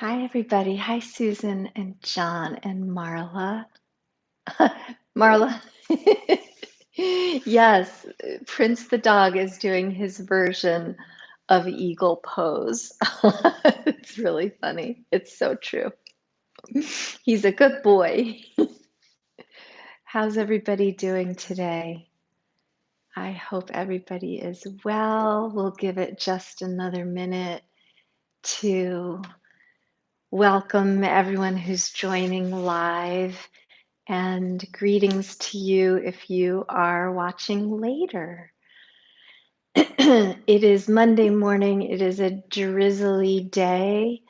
Hi, everybody. Hi, Susan and John and Marla. Marla. Yes, Prince the dog is doing his version of eagle pose. It's really funny. It's so true. He's a good boy. How's everybody doing today? I hope everybody is well. We'll give it just another minute to welcome everyone who's joining live. And greetings to you if you are watching later. It is Monday morning. It is a drizzly day,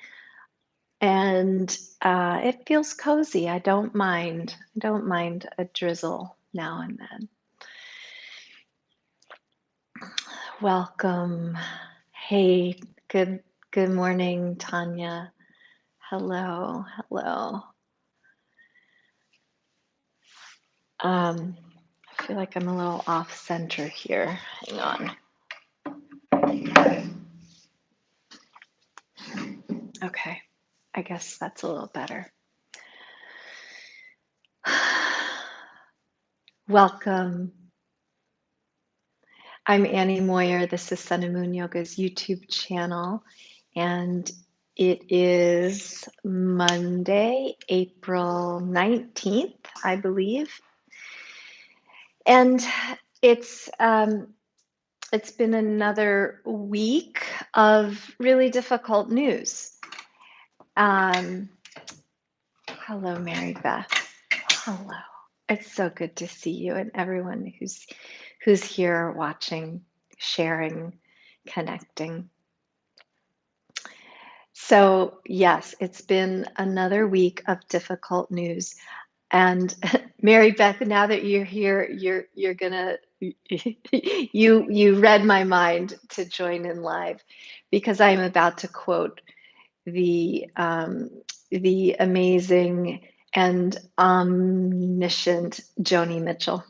and it feels cozy. I don't mind. I don't mind a drizzle now and then. Welcome. Hey, good morning, Tanya. Hello, hello. I feel like I'm a little off center here. Hang on. Okay, I guess that's a little better. Welcome. I'm Annie Moyer. This is Sun and Moon Yoga's YouTube channel, and it is Monday, April 19th, I believe. And it's been another week of really difficult news. Hello, Mary Beth. Hello. It's so good to see you and everyone who's here watching, sharing, connecting. So, yes, it's been another week of difficult news. And Mary Beth, now that you're here, you're gonna you read my mind to join in live because I am about to quote the amazing and omniscient Joni Mitchell.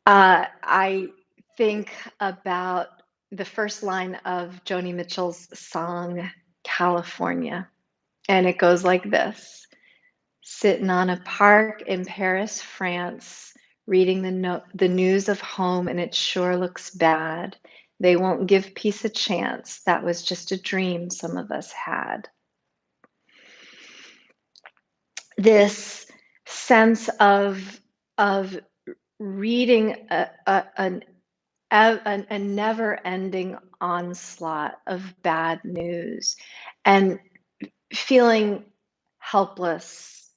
I think about the first line of Joni Mitchell's song, California, and it goes like this. Sitting on a park in Paris, France, reading the news of home, and it sure looks bad. They won't give peace a chance. That was just a dream some of us had. This sense of reading a never-ending onslaught of bad news and feeling helpless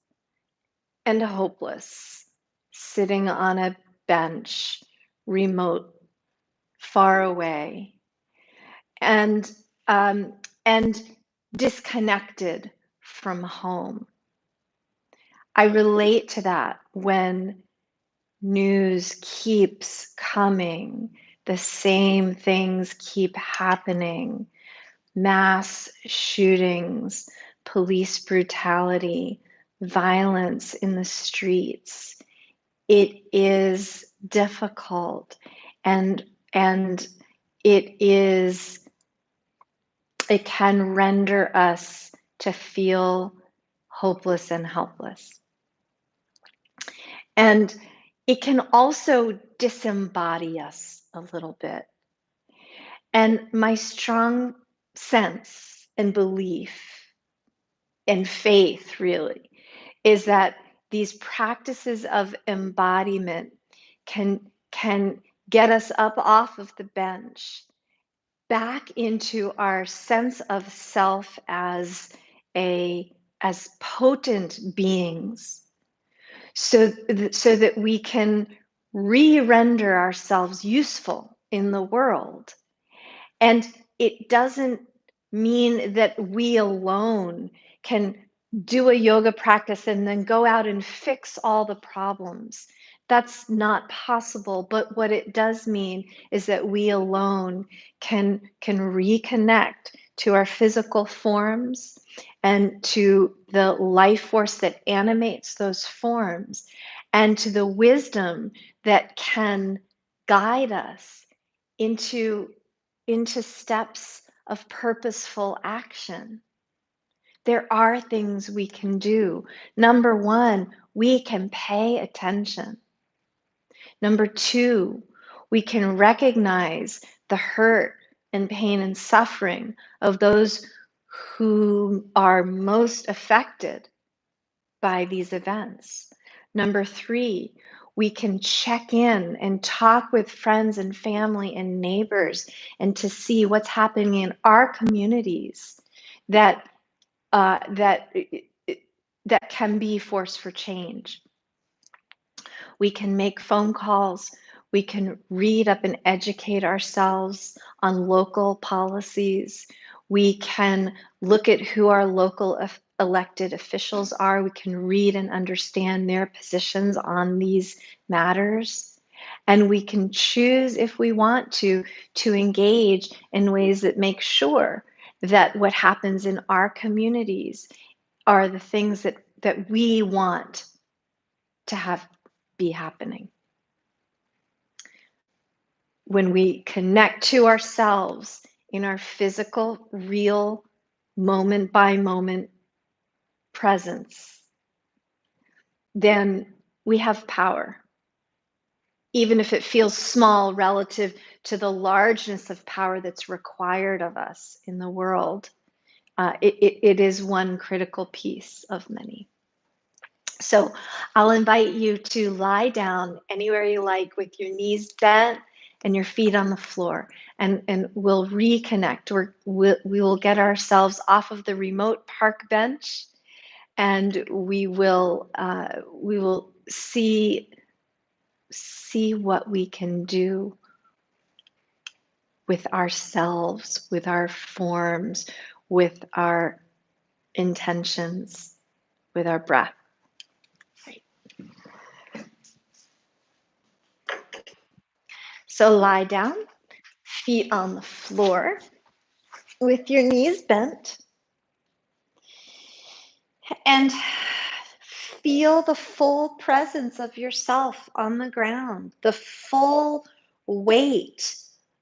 and hopeless, sitting on a bench, remote, far away, and disconnected from home. I relate to that when news keeps coming, the same things keep happening, mass shootings, police brutality, violence in the streets. It is difficult and it can render us to feel hopeless and helpless. And it can also disembody us a little bit. And my strong sense and belief and faith, really, is that these practices of embodiment can get us up off of the bench, back into our sense of self as potent beings, so that we can re-render ourselves useful in the world. And it doesn't mean that we alone can do a yoga practice and then go out and fix all the problems. That's not possible. But what it does mean is that we alone can reconnect to our physical forms and to the life force that animates those forms and to the wisdom that can guide us into steps of purposeful action. There are things we can do. Number one, we can pay attention. Number two, we can recognize the hurt and pain and suffering of those who are most affected by these events. Number three, we can check in and talk with friends and family and neighbors and to see what's happening in our communities that uh, that that can be force for change. We can make phone calls. We can read up and educate ourselves on local policies. We can look at who our local elected officials are. We can read and understand their positions on these matters. And we can choose, if we want to engage in ways that make sure that what happens in our communities are the things that we want to have be happening. When we connect to ourselves in our physical, real, moment by moment presence, then we have power. Even if it feels small relative to the largeness of power that's required of us in the world, it is one critical piece of many. So I'll invite you to lie down anywhere you like with your knees bent and your feet on the floor. And we'll reconnect. We will get ourselves off of the remote park bench, and we will see what we can do with ourselves, with our forms, with our intentions, with our breath. So lie down, feet on the floor, with your knees bent, and feel the full presence of yourself on the ground, the full weight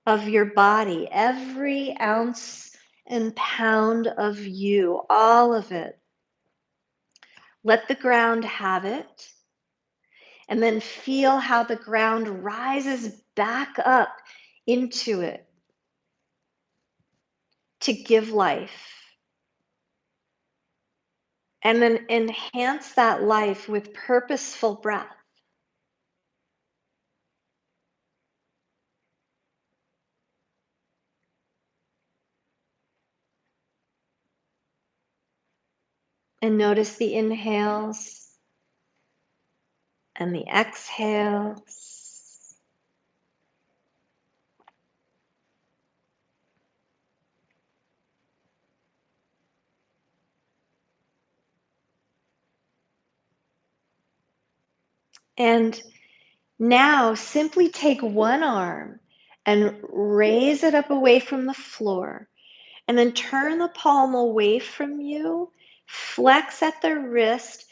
of your body, every ounce and pound of you, all of it. Let the ground have it, and then feel how the ground rises back up into it to give life. And then enhance that life with purposeful breath. And notice the inhales and the exhales. And now simply take one arm and raise it up away from the floor. And then turn the palm away from you, flex at the wrist,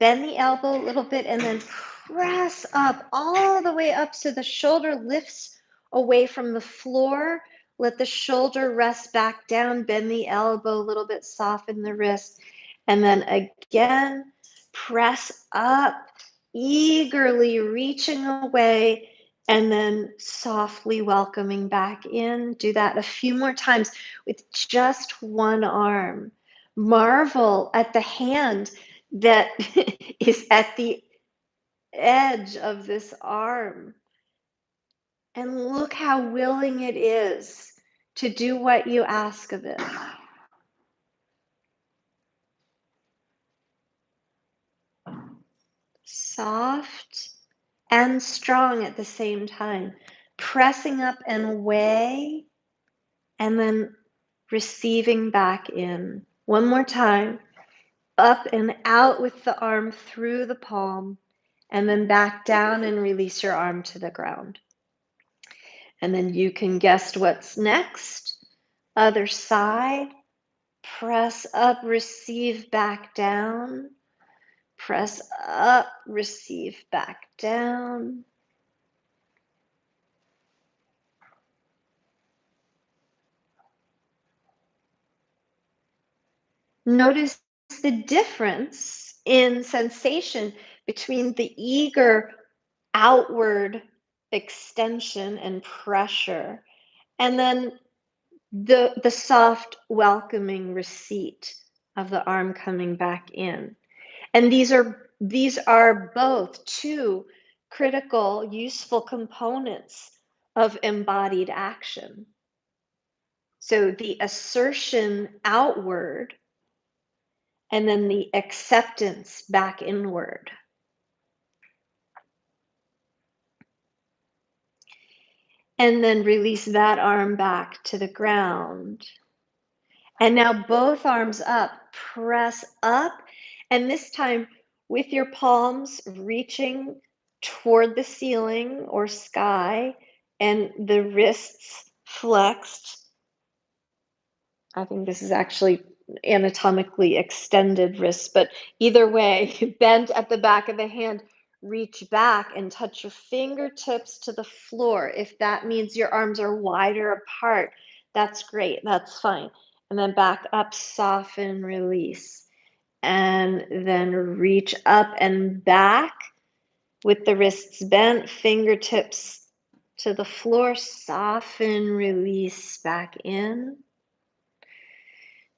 bend the elbow a little bit, and then press up all the way up so the shoulder lifts away from the floor. Let the shoulder rest back down, bend the elbow a little bit, soften the wrist, and then again, press up, eagerly reaching away, and then softly welcoming back in. Do that a few more times with just one arm. Marvel at the hand that is at the edge of this arm. And look how willing it is to do what you ask of it. Soft and strong at the same time. Pressing up and away, and then receiving back in. One more time. Up and out with the arm through the palm, and then back down and release your arm to the ground. And then you can guess what's next. Other side. Press up, receive back down. Press up, receive back down. Notice the difference in sensation between the eager outward extension and pressure, and then the soft welcoming receipt of the arm coming back in. And these are both two critical, useful components of embodied action. So the assertion outward and then the acceptance back inward. And then release that arm back to the ground. And now both arms up, press up. And this time with your palms reaching toward the ceiling or sky and the wrists flexed. I think this is actually anatomically extended wrists, but either way, bend at the back of the hand, reach back and touch your fingertips to the floor. If that means your arms are wider apart, that's great, that's fine. And then back up, soften, release. And then reach up and back with the wrists bent, fingertips to the floor, soften, release, back in.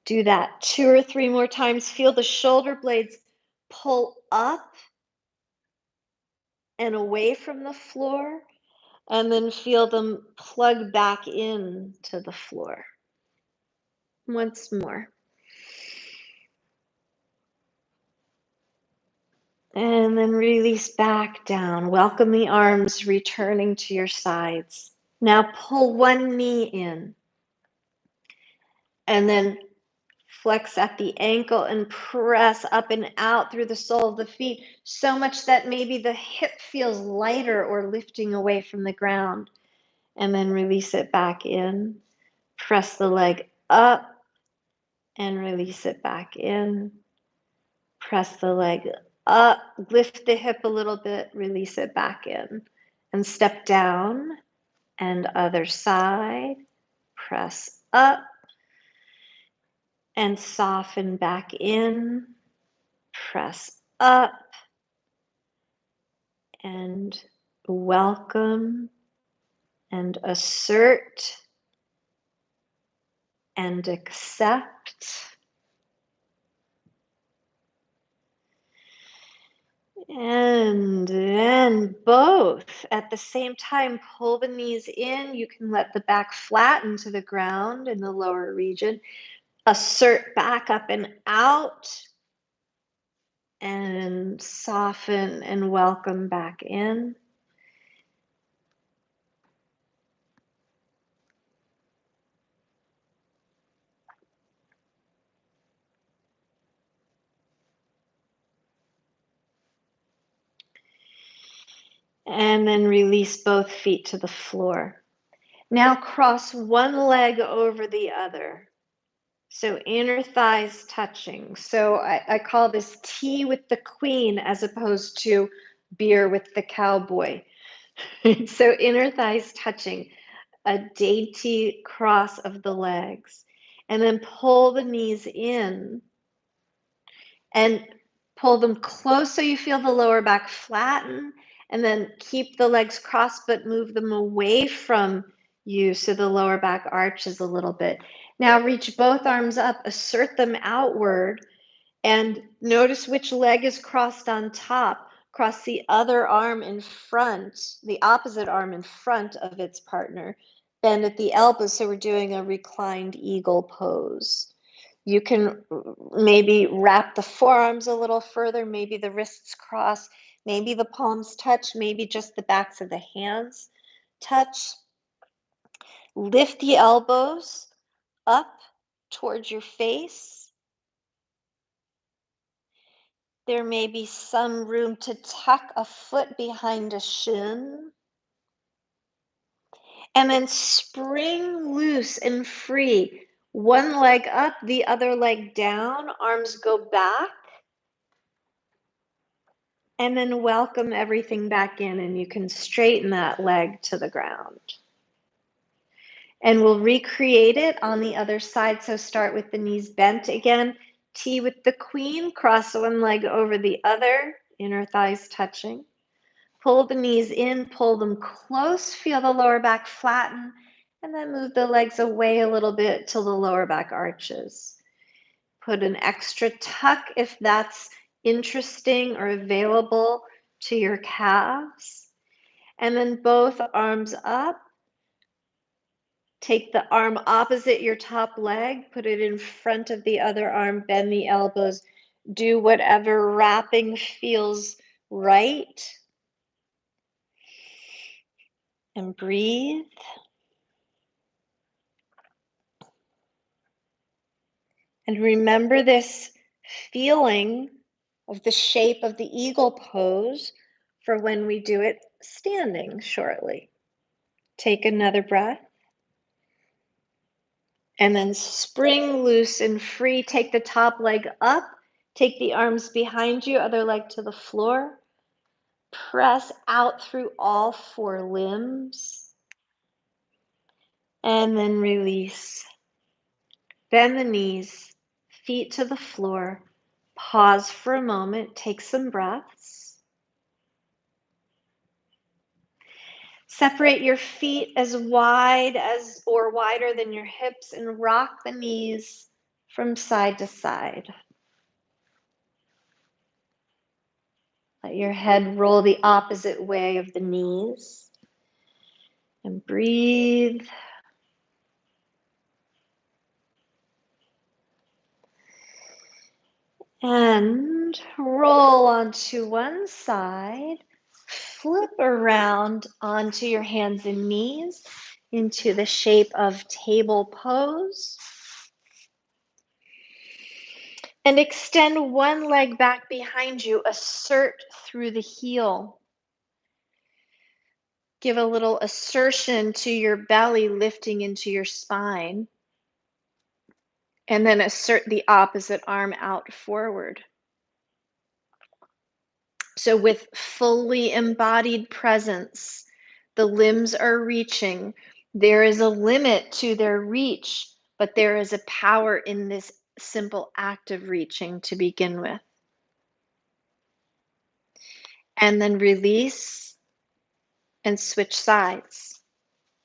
Do that 2 or 3 more times. Feel the shoulder blades pull up and away from the floor, and then feel them plug back in to the floor. Once more. And then release back down. Welcome the arms returning to your sides. Now pull one knee in. And then flex at the ankle and press up and out through the sole of the feet, so much that maybe the hip feels lighter or lifting away from the ground. And then release it back in. Press the leg up and release it back in. Press the leg up, lift the hip a little bit, release it back in. And step down and other side. Press up and soften back in. Press up and welcome and assert and accept. And then both at the same time, pull the knees in. You can let the back flatten to the ground in the lower region. Assert back up and out. And soften and welcome back in. And then release both feet to the floor. Now cross one leg over the other. So inner thighs touching. So I call this tea with the queen as opposed to beer with the cowboy. So inner thighs touching, a dainty cross of the legs. And then pull the knees in and pull them close so you feel the lower back flatten. And then keep the legs crossed, but move them away from you so the lower back arches a little bit. Now reach both arms up, assert them outward, and notice which leg is crossed on top. Cross the other arm in front, the opposite arm in front of its partner. Bend at the elbows, so we're doing a reclined eagle pose. You can maybe wrap the forearms a little further, maybe the wrists cross, maybe the palms touch, maybe just the backs of the hands touch. Lift the elbows up towards your face. There may be some room to tuck a foot behind a shin. And then spring loose and free. One leg up, the other leg down, arms go back. And then welcome everything back in, and you can straighten that leg to the ground. And we'll recreate it on the other side. So start with the knees bent again. T with the queen, cross one leg over the other, inner thighs touching. Pull the knees in, pull them close, feel the lower back flatten, and then move the legs away a little bit till the lower back arches. Put an extra tuck if that's interesting or available to your calves. And then both arms up. Take the arm opposite your top leg, put it in front of the other arm, bend the elbows. Do whatever wrapping feels right. And breathe. And remember this feeling of the shape of the eagle pose for when we do it standing shortly. Take another breath. And then spring loose and free. Take the top leg up. Take the arms behind you, other leg to the floor. Press out through all four limbs. And then release. Bend the knees, feet to the floor. Pause for a moment. Take some breaths. Separate your feet as wide as or wider than your hips and rock the knees from side to side. Let your head roll the opposite way of the knees. And breathe. And roll onto one side. Flip around onto your hands and knees into the shape of table pose. And extend one leg back behind you. Assert through the heel. Give a little assertion to your belly lifting into your spine. And then assert the opposite arm out forward. So with fully embodied presence, the limbs are reaching. There is a limit to their reach, but there is a power in this simple act of reaching to begin with. And then release and switch sides.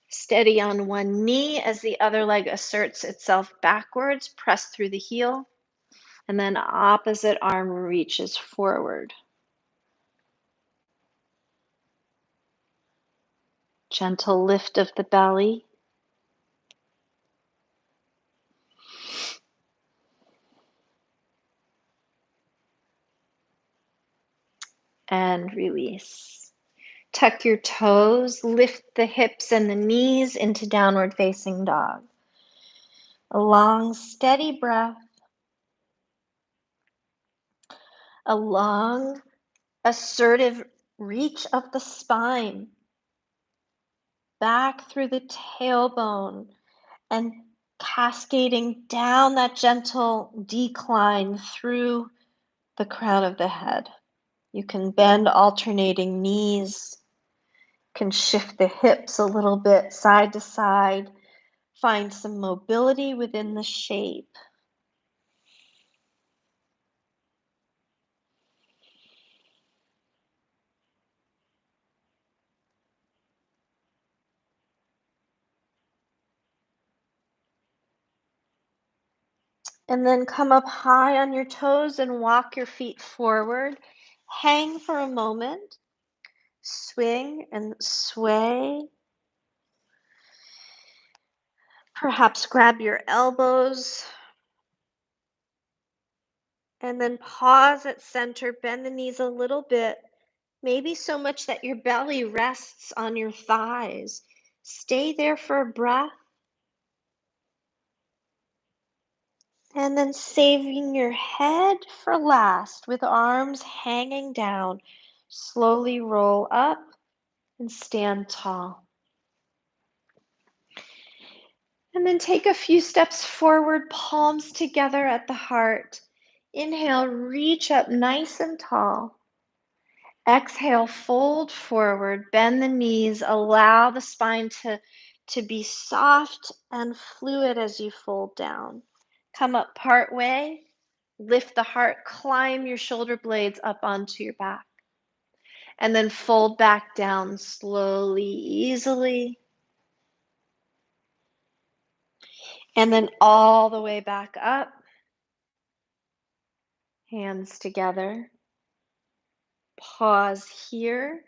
Steady on one knee as the other leg asserts itself backwards. Press through the heel. And then opposite arm reaches forward. Gentle lift of the belly. And release. Tuck your toes, lift the hips and the knees into downward facing dog. A long, steady breath. A long, assertive reach of the spine. Back through the tailbone and cascading down that gentle decline through the crown of the head. You can bend alternating knees, can shift the hips a little bit side to side, find some mobility within the shape. And then come up high on your toes and walk your feet forward. Hang for a moment. Swing and sway. Perhaps grab your elbows. And then pause at center. Bend the knees a little bit. Maybe so much that your belly rests on your thighs. Stay there for a breath. And then saving your head for last with arms hanging down. Slowly roll up and stand tall. And then take a few steps forward, palms together at the heart. Inhale, reach up nice and tall. Exhale, fold forward, bend the knees, allow the spine to be soft and fluid as you fold down. Come up part way, Lift the heart, climb your shoulder blades up onto your back, and then fold back down slowly, easily, and then all the way back up, hands together. Pause here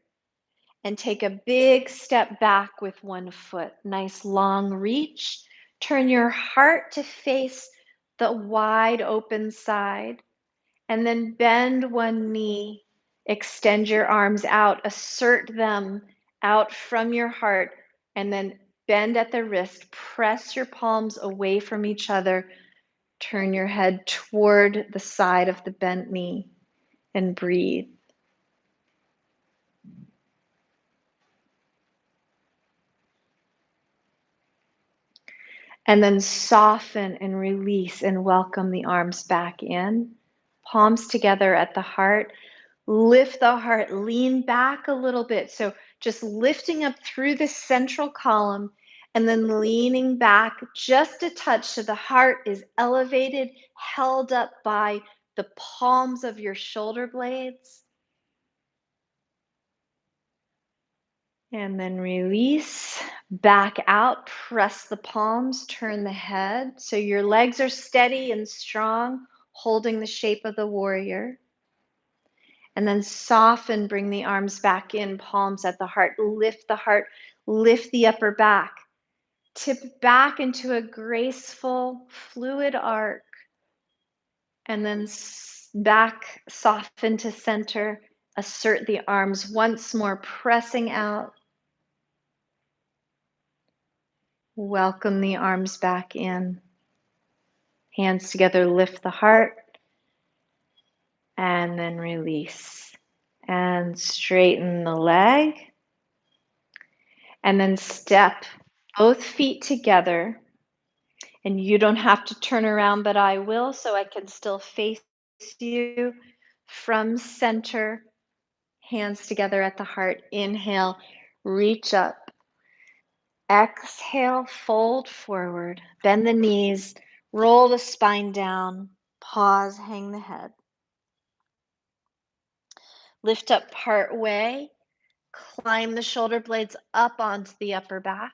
and take a big step back with one foot. Nice long reach. Turn your heart to face the wide open side, and then bend one knee. Extend your arms out, assert them out from your heart, and then bend at the wrist. Press your palms away from each other. Turn your head toward the side of the bent knee and breathe. And then soften and release and welcome the arms back in. Palms together at the heart. Lift the heart, lean back a little bit. So just lifting up through the central column and then leaning back just a touch so the heart is elevated, held up by the palms of your shoulder blades. And then release, back out, press the palms, turn the head. So your legs are steady and strong, holding the shape of the warrior. And then soften, bring the arms back in, palms at the heart, lift the upper back. Tip back into a graceful, fluid arc. And then back, soften to center, assert the arms once more, pressing out. Welcome the arms back in. Hands together, lift the heart, and then release. And straighten the leg. And then step both feet together. And you don't have to turn around, but I will, so I can still face you from center. Hands together at the heart. Inhale, reach up. Exhale, fold forward. Bend the knees, roll the spine down. Pause, hang the head. Lift up part way. Climb the shoulder blades up onto the upper back.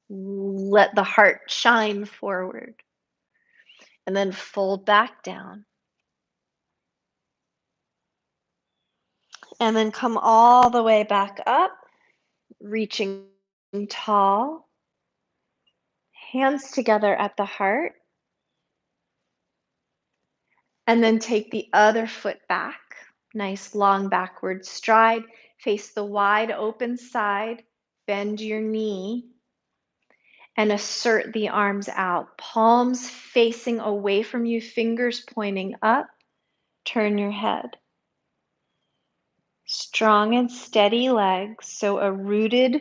Let the heart shine forward. And then fold back down. And then come all the way back up, reaching tall. Hands together at the heart. And then take the other foot back. Nice long backward stride. Face the wide open side. Bend your knee. And assert the arms out. Palms facing away from you, fingers pointing up. Turn your head. Strong and steady legs, so a rooted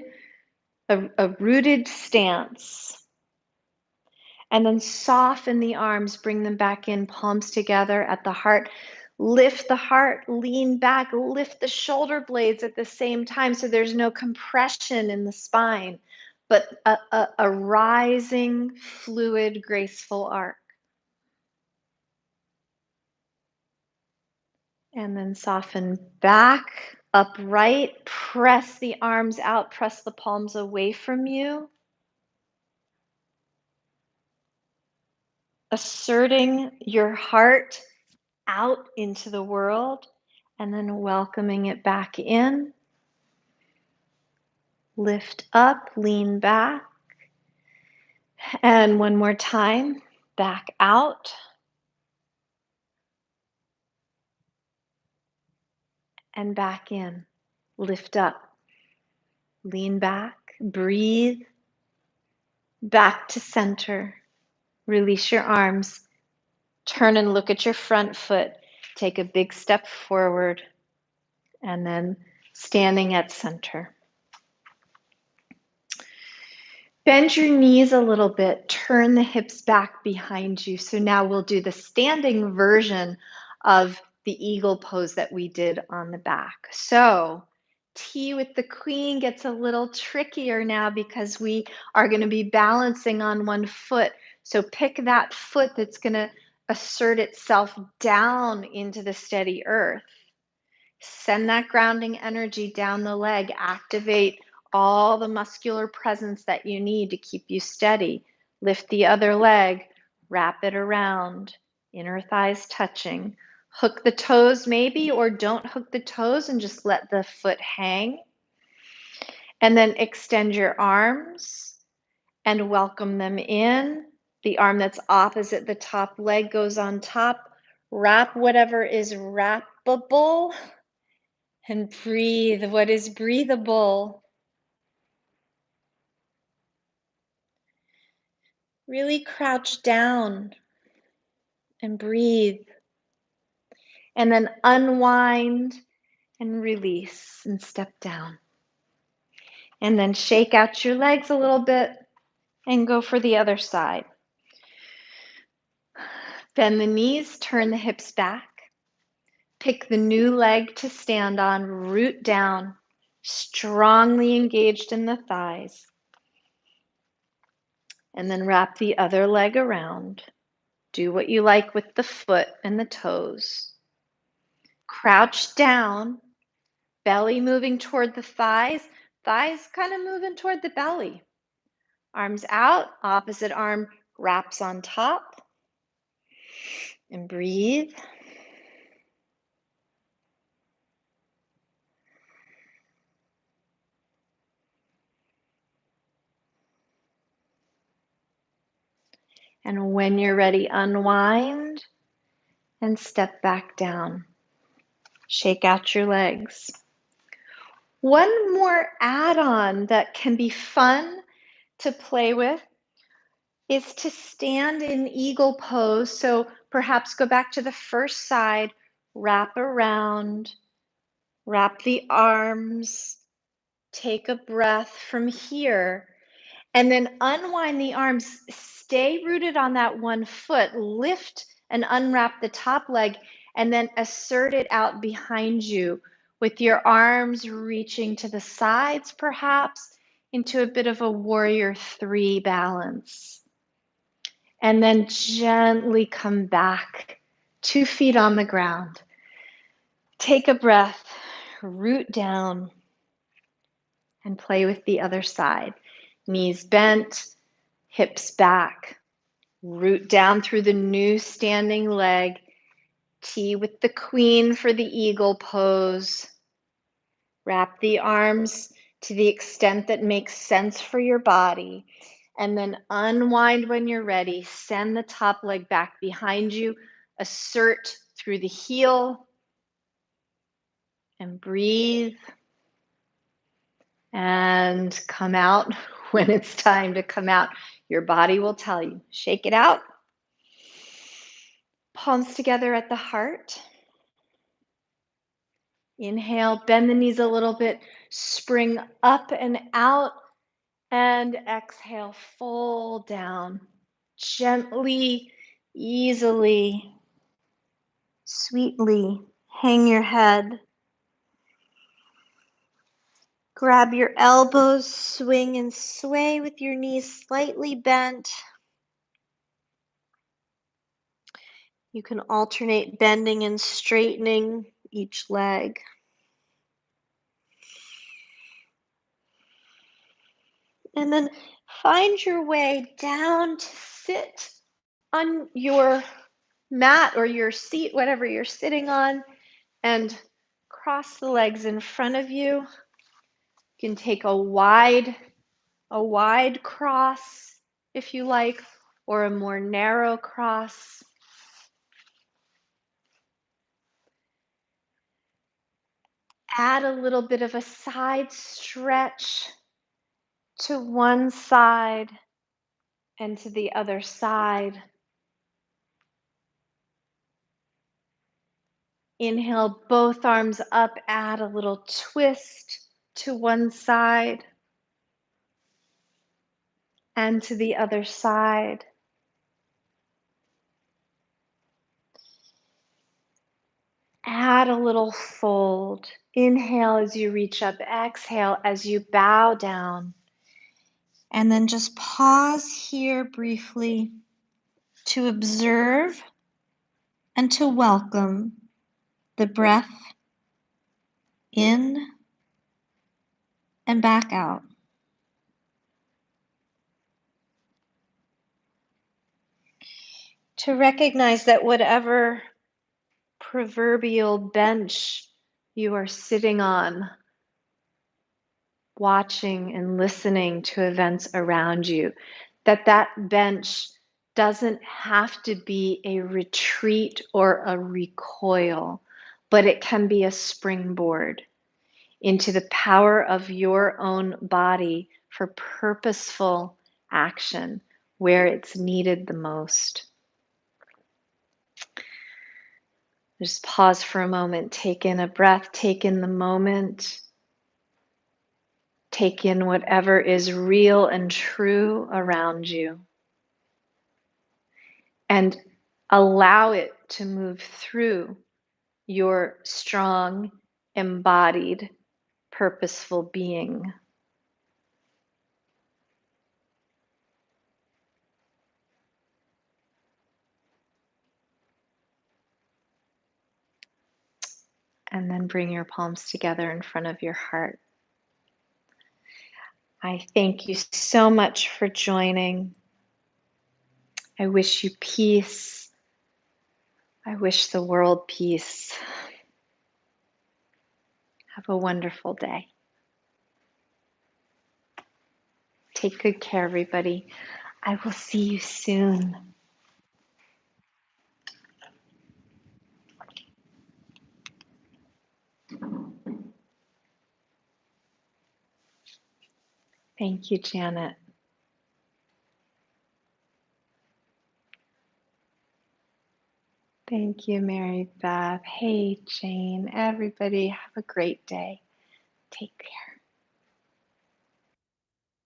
stance. And then soften the arms, bring them back in, palms together at the heart. Lift the heart, lean back, lift the shoulder blades at the same time so there's no compression in the spine, but a rising, fluid, graceful arc. And then soften back, upright, press the arms out, press the palms away from you. Asserting your heart out into the world and then welcoming it back in. Lift up, lean back. And one more time, back out. And back in. Lift up, lean back, breathe. Back to center. Release your arms. Turn and look at your front foot. Take a big step forward. And then standing at center. Bend your knees a little bit, turn the hips back behind you. So now we'll do the standing version of the eagle pose that we did on the back. So T with the queen gets a little trickier now because we are going to be balancing on one foot. So pick that foot that's going to assert itself down into the steady earth. Send that grounding energy down the leg. Activate all the muscular presence that you need to keep you steady. Lift the other leg, wrap it around, inner thighs touching. Hook the toes maybe, or don't hook the toes and just let the foot hang. And then extend your arms and welcome them in. The arm that's opposite the top leg goes on top. Wrap whatever is wrappable and breathe what is breathable. Really crouch down and breathe. And then unwind and release and step down. And then shake out your legs a little bit and go for the other side. Bend the knees, turn the hips back. Pick the new leg to stand on, root down, strongly engaged in the thighs. And then wrap the other leg around. Do what you like with the foot and the toes. Crouch down, belly moving toward the thighs, thighs kind of moving toward the belly. Arms out, opposite arm wraps on top. And breathe. And when you're ready, unwind and step back down. Shake out your legs. One more add-on that can be fun to play with is to stand in eagle pose. So perhaps go back to the first side, wrap around, wrap the arms, take a breath from here, and then unwind the arms. Stay rooted on that one foot, lift and unwrap the top leg, and then assert it out behind you with your arms reaching to the sides, perhaps into a bit of a warrior 3 balance. And then gently come back, 2 feet on the ground. Take a breath, root down, and play with the other side. Knees bent, hips back. Root down through the new standing leg. T with the queen for the eagle pose. Wrap the arms to the extent that makes sense for your body. And then unwind when you're ready. Send the top leg back behind you. Assert through the heel. And breathe. And come out when it's time to come out. Your body will tell you. Shake it out. Palms together at the heart. Inhale, bend the knees a little bit. Spring up and out. And exhale, fold down. Gently, easily, sweetly hang your head. Grab your elbows, swing and sway with your knees slightly bent. You can alternate bending and straightening each leg. And then find your way down to sit on your mat or your seat, whatever you're sitting on, and cross the legs in front of you. You can take a wide cross if you like, or a more narrow cross. Add a little bit of a side stretch to one side and to the other side. Inhale, both arms up, add a little twist to one side and to the other side. Add a little fold. Inhale as you reach up, exhale as you bow down. And then just pause here briefly to observe and to welcome the breath in and back out. To recognize that whatever proverbial bench you are sitting on, watching and listening to events around you, that bench doesn't have to be a retreat or a recoil, but it can be a springboard into the power of your own body for purposeful action where it's needed the most. Just pause for a moment, take in a breath, take in the moment, take in whatever is real and true around you, and allow it to move through your strong, embodied, purposeful being. And then bring your palms together in front of your heart. I thank you so much for joining. I wish you peace. I wish the world peace. Have a wonderful day. Take good care, everybody. I will see you soon. Thank you, Janet. Thank you, Mary Beth. Hey, Jane. Everybody, have a great day. Take care.